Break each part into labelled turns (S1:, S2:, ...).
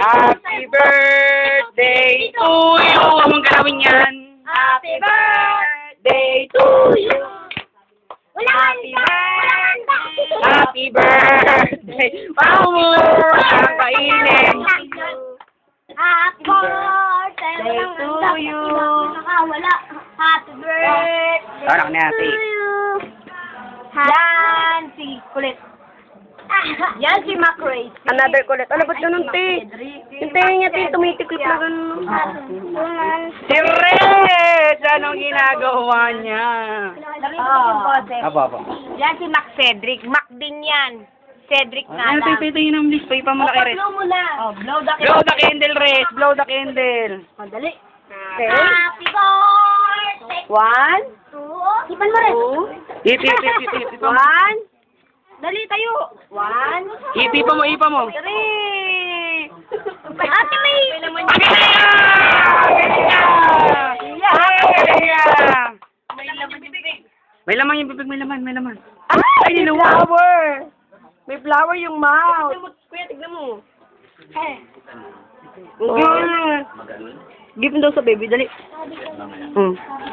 S1: Happy birthday to you. Anong galawin yan?
S2: Happy birthday to you.
S1: Happy birthday. Happy birthday. Wow, ang kainin.
S2: Happy birthday
S1: to you.
S2: Nakawala. Happy birthday
S1: Anak ni ate.
S2: to you. Yan si Kulit. Yan si Macrae.
S3: Another kulit. Ano ba't ganun, te? Yung tenga niya, te, tumitiklip na ganun.
S1: Si Rez! Anong ginagawa niya? Apa.
S2: Yan si Mac Cedric. Mac din yan. Cedric nga
S1: Ano,
S2: lang.
S1: tayo ng list. Pa mo na kay Rez.
S2: Blow mo na. Oh, blow the
S1: Blow the candle, Rez. Blow the candle.
S2: Madali.
S3: Okay.
S2: Happy birthday.
S3: 1,
S2: Ipan mo rin.
S3: 2,
S1: Ipi.
S3: 1.
S2: Dali tayo.
S3: 1,
S1: Ipa mo.
S2: 3. Ate May.
S1: May laman yung bibig, may laman.
S3: Ay, flower. May flower yung mouth. Kuya, tignan mo. Give mo daw sa baby, dali.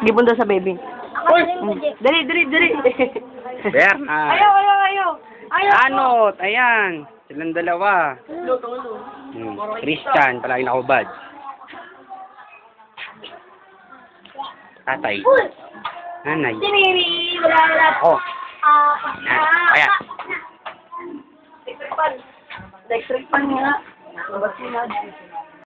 S3: Give mo daw sa baby. Dali.
S1: Ber.
S2: Ayaw.
S1: Anot, ayan. Silang dalawa. Christian, palagi nakubad. Tatay. Nanay.
S2: Si Mimi. Wala.
S1: Oh. Ayan.
S3: Electric pan nga.